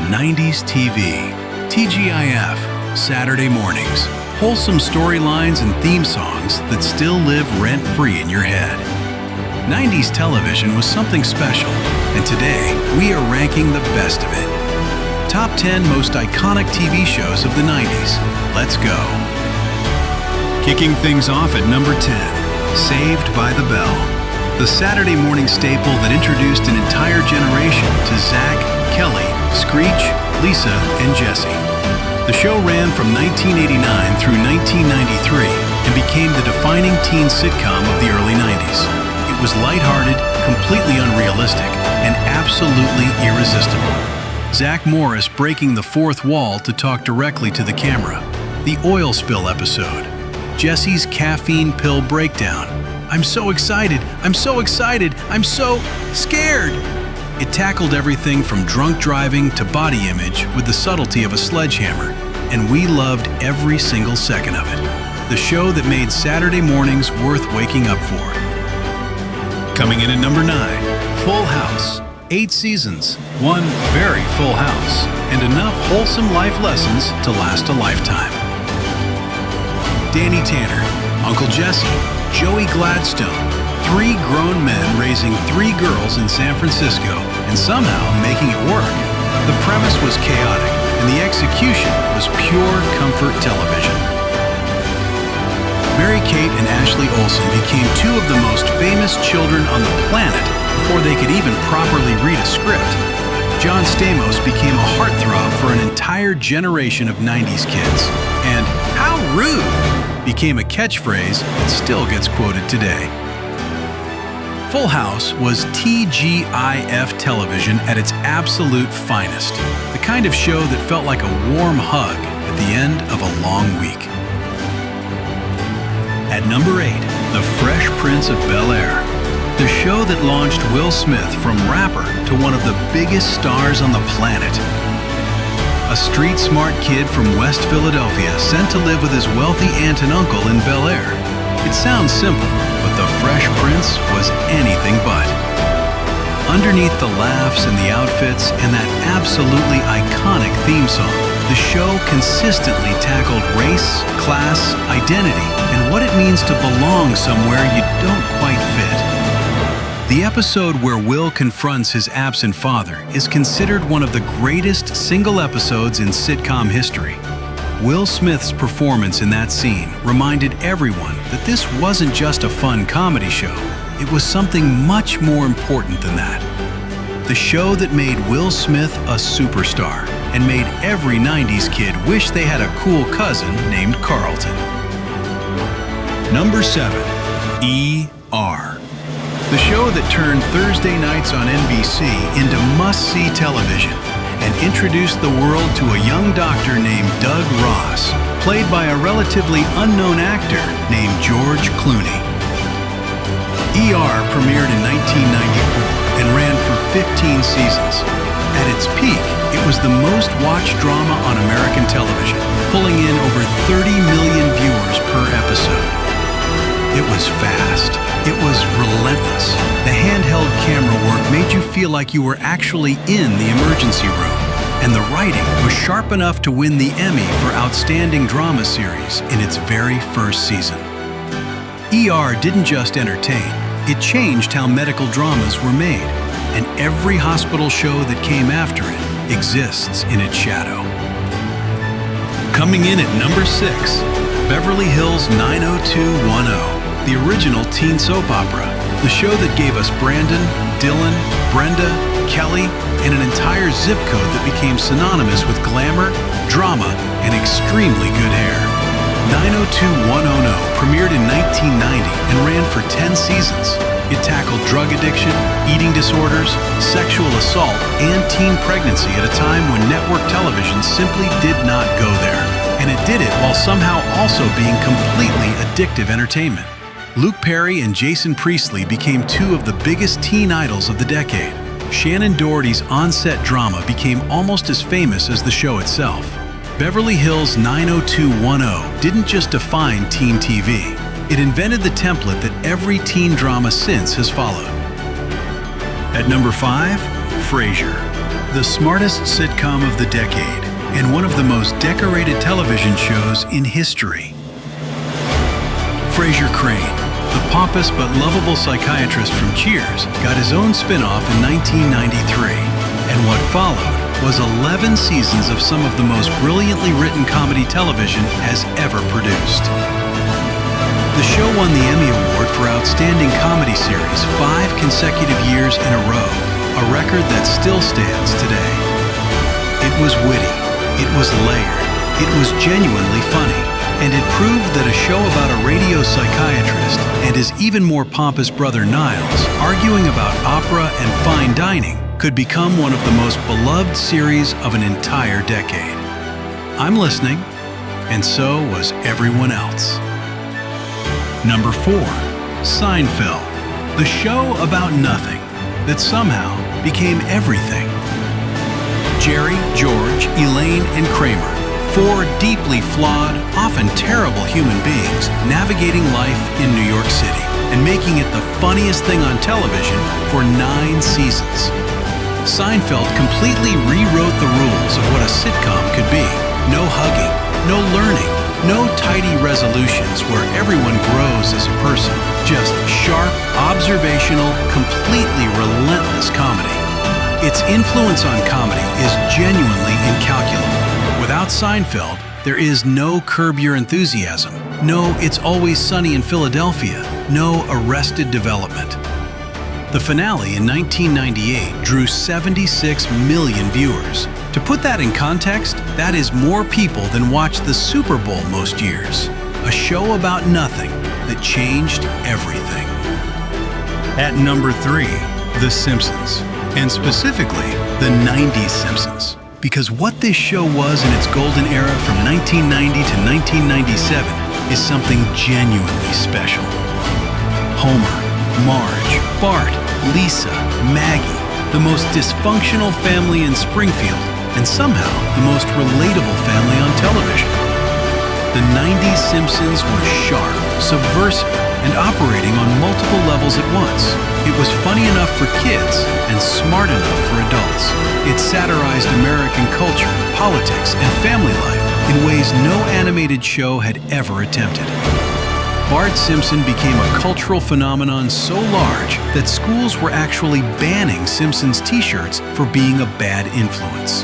90s TV. TGIF, Saturday mornings. Wholesome storylines and theme songs that still live rent-free in your head. 90s television was something special, and today we are ranking the best of it. Top 10 most iconic TV shows of the 90s. Let's go. Kicking things off at number 10, Saved by the Bell. The Saturday morning staple that introduced an entire generation to Zach, Kelly, Screech, Lisa, and Jesse. The show ran from 1989 through 1993 and became the defining teen sitcom of the early 90s. It was lighthearted, completely unrealistic, and absolutely irresistible. Zach Morris breaking the fourth wall to talk directly to the camera. The oil spill episode. Jesse's caffeine pill breakdown. I'm so excited, I'm so excited, I'm so scared. It tackled everything from drunk driving to body image with the subtlety of a sledgehammer, and we loved every single second of it. The show that made Saturday mornings worth waking up for. Coming in at number 9, Full House. 8 seasons, one very full house, and enough wholesome life lessons to last a lifetime. Danny Tanner, Uncle Jesse, Joey Gladstone, 3 grown men raising 3 girls in San Francisco and somehow making it work. The premise was chaotic, and the execution was pure comfort television. Mary-Kate and Ashley Olsen became 2 of the most famous children on the planet before they could even properly read a script. John Stamos became a heartthrob for an entire generation of 90s kids. And "how rude" became a catchphrase that still gets quoted today. Full House was TGIF television at its absolute finest. The kind of show that felt like a warm hug at the end of a long week. At number 8, The Fresh Prince of Bel-Air. The show that launched Will Smith from rapper to one of the biggest stars on the planet. A street-smart kid from West Philadelphia sent to live with his wealthy aunt and uncle in Bel-Air. It sounds simple, but The Fresh Prince was anything but. Underneath the laughs and the outfits and that absolutely iconic theme song, the show consistently tackled race, class, identity, and what it means to belong somewhere you don't quite fit. The episode where Will confronts his absent father is considered one of the greatest single episodes in sitcom history. Will Smith's performance in that scene reminded everyone that this wasn't just a fun comedy show. It was something much more important than that. The show that made Will Smith a superstar and made every 90s kid wish they had a cool cousin named Carlton. Number 7, ER. The show that turned Thursday nights on NBC into must-see television and introduced the world to a young doctor named Doug Ross, played by a relatively unknown actor named George Clooney. ER premiered in 1994 and ran for 15 seasons. At its peak, it was the most watched drama on American television, pulling in over 30 million viewers per episode. It was fast. It was relentless. The handheld camera work made you feel like you were actually in the emergency room. And the writing was sharp enough to win the Emmy for Outstanding Drama Series in its very first season. ER didn't just entertain, it changed how medical dramas were made. And every hospital show that came after it exists in its shadow. Coming in at number 6, Beverly Hills 90210. The original teen soap opera, the show that gave us Brandon, Dylan, Brenda, Kelly, and an entire zip code that became synonymous with glamour, drama, and extremely good hair. 90210 premiered in 1990 and ran for 10 seasons. It tackled drug addiction, eating disorders, sexual assault, and teen pregnancy at a time when network television simply did not go there. And it did it while somehow also being completely addictive entertainment. Luke Perry and Jason Priestley became 2 of the biggest teen idols of the decade. Shannon Doherty's on-set drama became almost as famous as the show itself. Beverly Hills 90210 didn't just define teen TV. It invented the template that every teen drama since has followed. At number 5, Frasier. The smartest sitcom of the decade and one of the most decorated television shows in history. Frasier Crane, the pompous but lovable psychiatrist from Cheers, got his own spin-off in 1993, and what followed was 11 seasons of some of the most brilliantly written comedy television has ever produced. The show won the Emmy Award for Outstanding Comedy Series 5 consecutive years in a row, a record that still stands today. It was witty, it was layered, it was genuinely funny, and it proved that a show about a radio psychiatrist and his even more pompous brother Niles arguing about opera and fine dining could become one of the most beloved series of an entire decade. I'm listening, and so was everyone else. Number 4. Seinfeld, the show about nothing that somehow became everything. Jerry, George, Elaine, and Kramer, 4 deeply flawed, often terrible human beings navigating life in New York City and making it the funniest thing on television for 9 seasons. Seinfeld completely rewrote the rules of what a sitcom could be. No hugging, no learning, no tidy resolutions where everyone grows as a person. Just sharp, observational, completely relentless comedy. Its influence on comedy is genuinely incalculable. Without Seinfeld, there is no Curb Your Enthusiasm, no It's Always Sunny in Philadelphia, no Arrested Development. The finale in 1998 drew 76 million viewers. To put that in context, that is more people than watch the Super Bowl most years. A show about nothing that changed everything. At number 3, The Simpsons, and specifically the 90s Simpsons. Because what this show was in its golden era from 1990 to 1997 is something genuinely special. Homer, Marge, Bart, Lisa, Maggie, the most dysfunctional family in Springfield, and somehow the most relatable family on television. The 90s Simpsons were sharp, subversive, and operating on multiple levels at once. It was funny enough for kids and smart enough for adults. It satirized American culture, politics, and family life in ways no animated show had ever attempted. Bart Simpson became a cultural phenomenon so large that schools were actually banning Simpsons t-shirts for being a bad influence.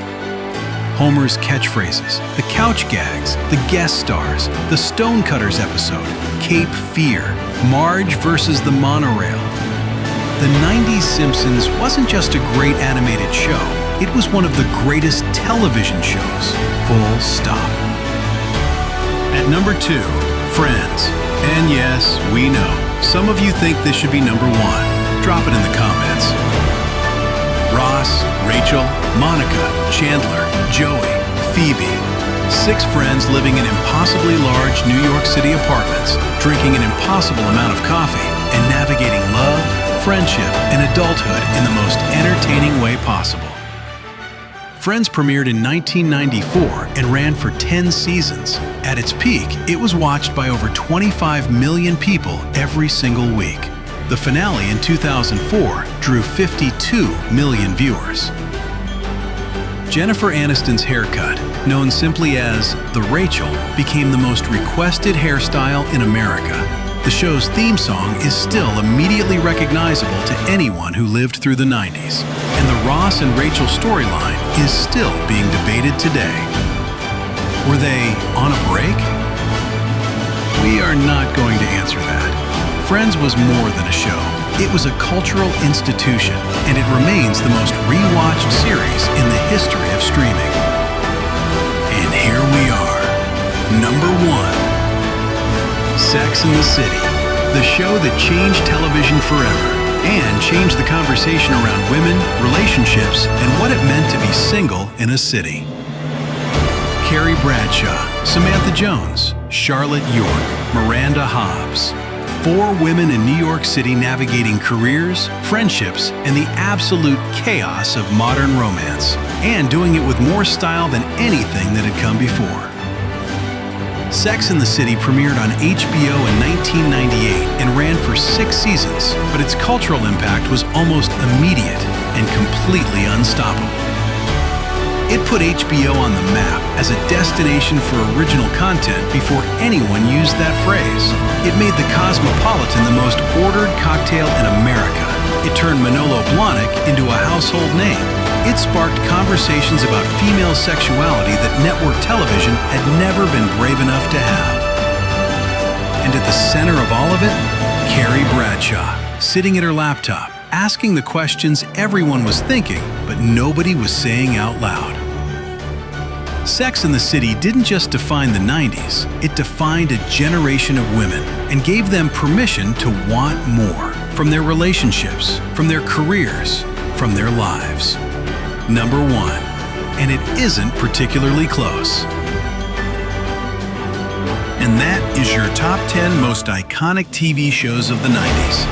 Homer's catchphrases, the couch gags, the guest stars, the Stonecutters episode, Cape Fear, Marge versus the monorail. The 90s Simpsons wasn't just a great animated show, it was one of the greatest television shows, full stop. At number 2, Friends. And yes, we know, some of you think this should be number 1. Drop it in the comments. Ross, Rachel, Monica, Chandler, Joey, Phoebe. 6 friends living in impossibly large New York City apartments, drinking an impossible amount of coffee, and navigating love, friendship, and adulthood in the most entertaining way possible. Friends premiered in 1994 and ran for 10 seasons. At its peak, it was watched by over 25 million people every single week. The finale in 2004 drew 52 million viewers. Jennifer Aniston's haircut, known simply as the Rachel, became the most requested hairstyle in America. The show's theme song is still immediately recognizable to anyone who lived through the 90s, and the Ross and Rachel storyline is still being debated today. Were they on a break? We are not going to answer that. Friends was more than a show. It was a cultural institution, and it remains the most rewatched series in the history of streaming. And here we are, number 1. Sex and the City, the show that changed television forever and changed the conversation around women, relationships, and what it meant to be single in a city. Carrie Bradshaw, Samantha Jones, Charlotte York, Miranda Hobbs. 4 women in New York City navigating careers, friendships, and the absolute chaos of modern romance, and doing it with more style than anything that had come before. Sex and the City premiered on HBO in 1998 and ran for 6 seasons, but its cultural impact was almost immediate and completely unstoppable. It put HBO on the map as a destination for original content before anyone used that phrase. It made the Cosmopolitan the most ordered cocktail in America. It turned Manolo Blahnik into a household name. It sparked conversations about female sexuality that network television had never been brave enough to have. And at the center of all of it, Carrie Bradshaw, sitting at her laptop, asking the questions everyone was thinking, but nobody was saying out loud. Sex and the City didn't just define the 90s, it defined a generation of women and gave them permission to want more from their relationships, from their careers, from their lives. Number 1, and it isn't particularly close. And that is your top 10 most iconic TV shows of the 90s.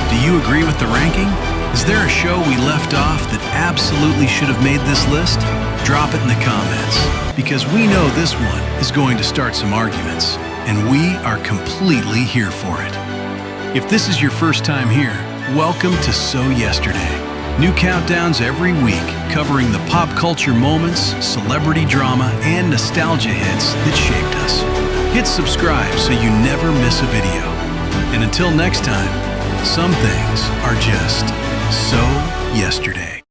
Do you agree with the ranking? Is there a show we left off that absolutely should have made this list? Drop it in the comments, because we know this one is going to start some arguments, and we are completely here for it. If this is your first time here, welcome to So Yesterday. New countdowns every week, covering the pop culture moments, celebrity drama, and nostalgia hits that shaped us. Hit subscribe so you never miss a video. And until next time, some things are just so yesterday.